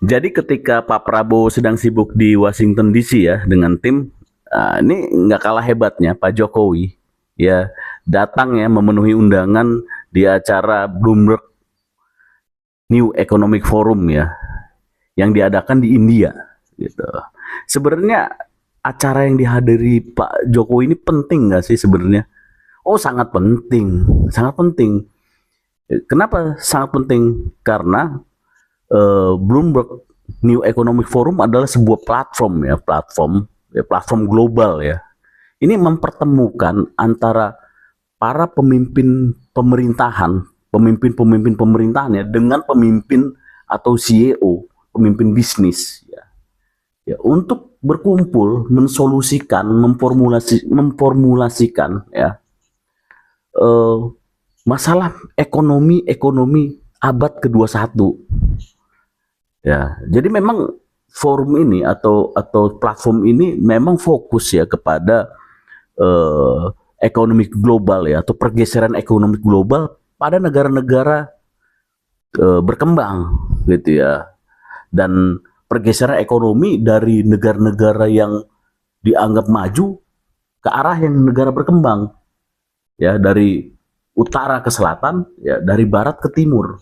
Jadi ketika Pak Prabowo sedang sibuk di Washington DC ya dengan tim, ini nggak kalah hebatnya Pak Jokowi ya datang ya memenuhi undangan di acara Bloomberg New Economic Forum ya yang diadakan di India gitu. Sebenarnya acara yang dihadiri Pak Jokowi ini penting nggak sih sebenarnya? Oh sangat penting, sangat penting. Kenapa sangat penting? Karena Bloomberg New Economic Forum adalah sebuah platform global ya. Ini mempertemukan antara para pemimpin pemerintahan ya dengan pemimpin atau CEO, pemimpin bisnis ya. Ya, untuk berkumpul, mensolusikan, memformulasikan ya eh, masalah ekonomi abad ke-21. Ya, jadi memang forum ini atau platform ini memang fokus ya kepada eh, ekonomi global ya atau pergeseran ekonomi global pada negara-negara berkembang gitu ya. Dan pergeseran ekonomi dari negara-negara yang dianggap maju ke arah yang negara berkembang ya, dari utara ke selatan ya, dari barat ke timur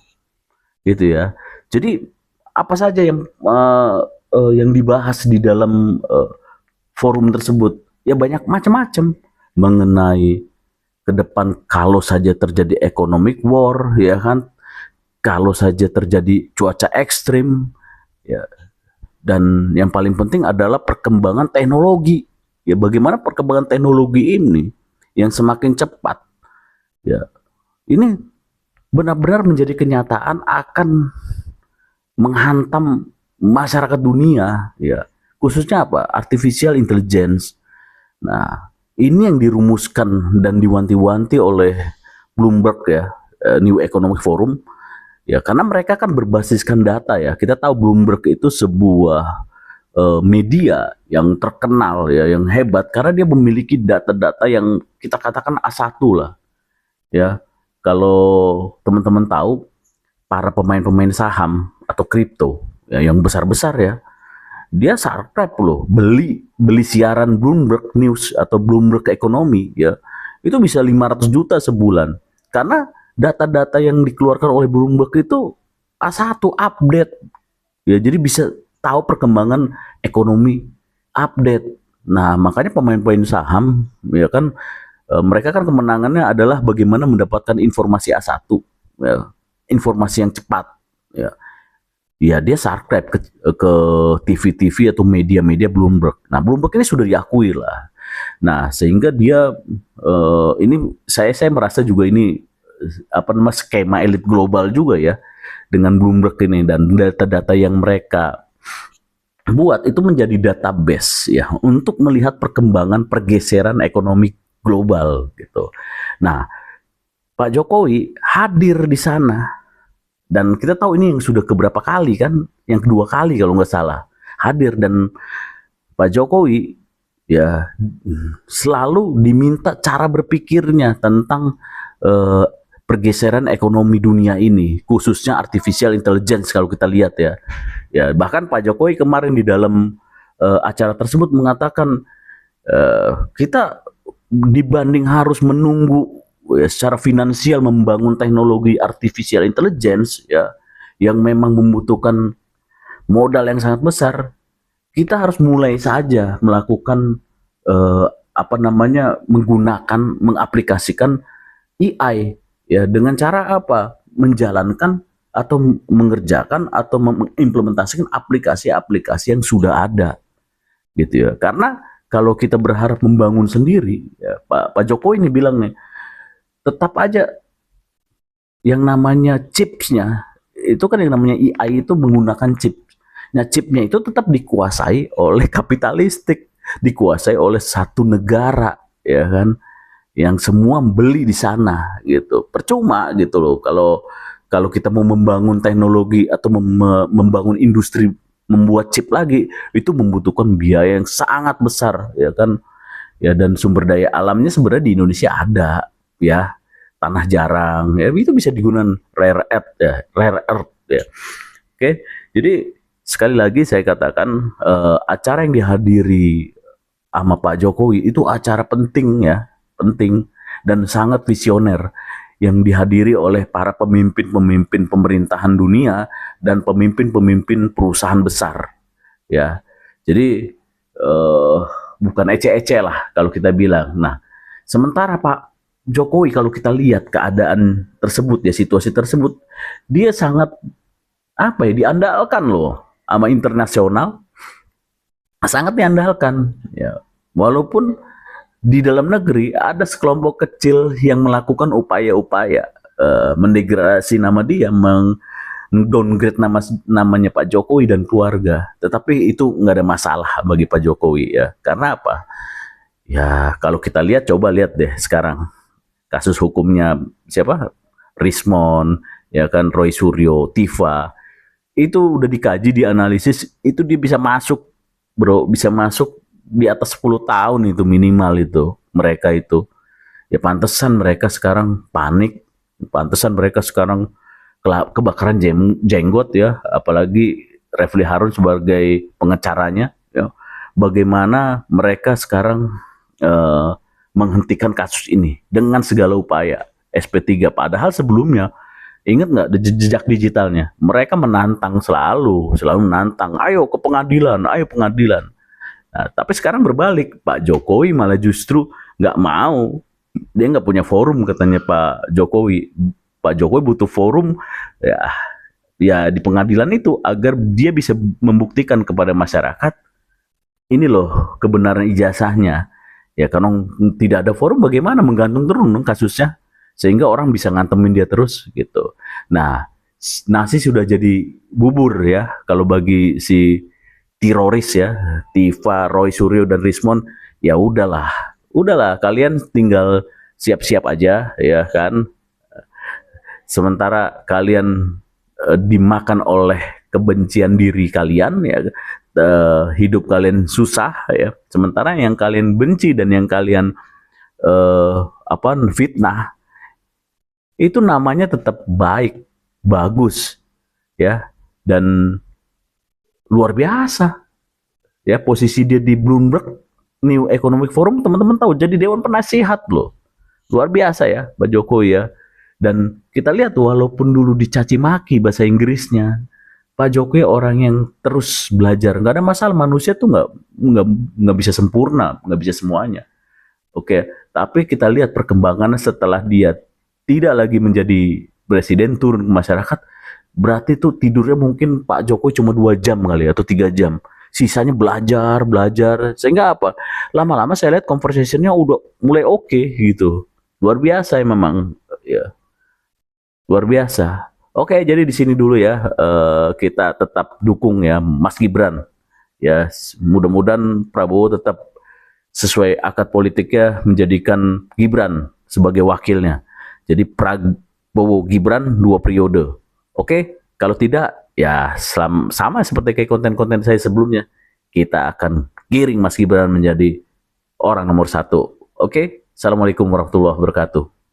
gitu ya. Jadi apa saja yang dibahas di dalam forum tersebut ya banyak macam-macam mengenai ke depan kalau saja terjadi economic war ya kan, kalau saja terjadi cuaca ekstrim ya, dan yang paling penting adalah perkembangan teknologi ya, bagaimana perkembangan teknologi ini yang semakin cepat ya, ini benar-benar menjadi kenyataan akan menghantam masyarakat dunia ya, khususnya apa, artificial intelligence. Nah ini yang dirumuskan dan diwanti-wanti oleh Bloomberg ya, New Economic Forum ya, karena mereka kan berbasiskan data ya. Kita tahu Bloomberg itu sebuah media yang terkenal ya, yang hebat karena dia memiliki data-data yang kita katakan A1 lah ya. Kalau teman-teman tahu, para pemain-pemain saham atau kripto ya, yang besar-besar ya, dia subscribe loh, beli beli siaran Bloomberg News atau Bloomberg Ekonomi ya, itu bisa 500 juta sebulan karena data-data yang dikeluarkan oleh Bloomberg itu A1 update ya, jadi bisa tahu perkembangan ekonomi update. Nah makanya pemain-pemain saham ya kan, mereka kan kemenangannya adalah bagaimana mendapatkan informasi A1 ya, informasi yang cepat ya. Ya dia subscribe ke TV-TV atau media-media Bloomberg. Nah Bloomberg ini sudah diakui lah. Nah sehingga dia ini saya merasa juga ini apa namanya skema elit global juga ya dengan Bloomberg ini, dan data-data yang mereka buat itu menjadi database ya untuk melihat perkembangan pergeseran ekonomi global gitu. Nah Pak Jokowi hadir di sana, dan kita tahu ini yang sudah keberapa kali kan, yang kedua kali kalau nggak salah hadir. Dan Pak Jokowi ya selalu diminta cara berpikirnya tentang eh, pergeseran ekonomi dunia ini, khususnya artificial intelligence kalau kita lihat ya. Ya bahkan Pak Jokowi kemarin di dalam acara tersebut mengatakan kita dibanding harus menunggu ya, secara finansial membangun teknologi artificial intelligence ya yang memang membutuhkan modal yang sangat besar, kita harus mulai saja melakukan apa namanya mengaplikasikan AI ya, dengan cara apa? Menjalankan atau mengerjakan atau mengimplementasikan aplikasi-aplikasi yang sudah ada gitu ya. Karena kalau kita berharap membangun sendiri ya, Pak Jokowi ini bilang nih, tetap aja yang namanya chipsnya itu kan, yang namanya AI itu menggunakan chip. Nah chipnya itu tetap dikuasai oleh kapitalistik, dikuasai oleh satu negara ya kan, yang semua beli di sana gitu. Percuma gitu loh kalau kalau kita mau membangun teknologi atau membangun industri membuat chip lagi, itu membutuhkan biaya yang sangat besar ya kan. Ya dan sumber daya alamnya sebenarnya di Indonesia ada ya, tanah jarang ya, itu bisa digunakan rare earth ya, rare earth ya. Oke, jadi sekali lagi saya katakan acara yang dihadiri sama Pak Jokowi itu acara penting ya, penting dan sangat visioner yang dihadiri oleh para pemimpin-pemimpin pemerintahan dunia dan pemimpin-pemimpin perusahaan besar ya. Jadi eh, bukan ece-ece lah kalau kita bilang. Nah, sementara Pak Jokowi kalau kita lihat keadaan tersebut ya, situasi tersebut, dia sangat apa ya, diandalkan loh sama internasional, sangat diandalkan ya. Walaupun di dalam negeri ada sekelompok kecil yang melakukan upaya-upaya mendegradasi nama dia, downgrade namanya Pak Jokowi dan keluarga. Tetapi itu nggak ada masalah bagi Pak Jokowi ya. Karena apa? Ya kalau kita lihat, coba lihat deh sekarang kasus hukumnya siapa? Rismon, ya kan, Roy Suryo, Tifa, itu udah dikaji, dianalisis, itu dia bisa masuk, bro, bisa masuk di atas 10 tahun itu minimal itu mereka itu. Ya pantesan mereka sekarang panik, pantesan mereka sekarang kebakaran jenggot ya, apalagi Refli Harun sebagai pengecaranya ya. Bagaimana mereka sekarang eh, menghentikan kasus ini dengan segala upaya SP3, padahal sebelumnya ingat nggak jejak digitalnya? Mereka menantang, selalu menantang. Ayo ke pengadilan, ayo pengadilan. Nah, tapi sekarang berbalik, Pak Jokowi malah justru nggak mau. Dia nggak punya forum katanya Pak Jokowi. Pak Jokowi butuh forum ya, ya di pengadilan itu agar dia bisa membuktikan kepada masyarakat ini loh kebenaran ijazahnya. Ya karena tidak ada forum, bagaimana menggantung terus kasusnya sehingga orang bisa ngantemin dia terus gitu. Nah, nasi sudah jadi bubur ya kalau bagi si teroris ya, Tifa, Roy Suryo dan Rismon. Ya udahlah kalian tinggal siap-siap aja ya kan. Sementara kalian dimakan oleh kebencian diri kalian ya, hidup kalian susah ya. Sementara yang kalian benci dan yang kalian fitnah itu namanya tetap baik, bagus ya, dan luar biasa ya. Posisi dia di Bloomberg New Economic Forum, teman-teman tahu, jadi dewan penasihat loh. Luar biasa ya Pak Jokowi ya. Dan kita lihat walaupun dulu dicaci maki bahasa Inggrisnya, Pak Jokowi orang yang terus belajar. Nggak ada masalah, manusia tuh nggak bisa sempurna, nggak bisa semuanya. Oke, tapi kita lihat perkembangannya setelah dia tidak lagi menjadi presiden, turun ke masyarakat. Berarti tuh tidurnya mungkin Pak Jokowi cuma 2 jam kali atau 3 jam. Sisanya belajar, sehingga apa? Lama-lama saya lihat conversationnya udah mulai oke gitu. Luar biasa ya memang ya. Luar biasa. Oke, jadi di sini dulu ya. Kita tetap dukung ya Mas Gibran. Ya, mudah-mudahan Prabowo tetap sesuai akad politiknya menjadikan Gibran sebagai wakilnya. Jadi Prabowo Gibran 2 periode. Oke, kalau tidak ya sama seperti kayak konten-konten saya sebelumnya. Kita akan giring Mas Gibran menjadi orang nomor 1. Oke, Assalamualaikum warahmatullahi wabarakatuh.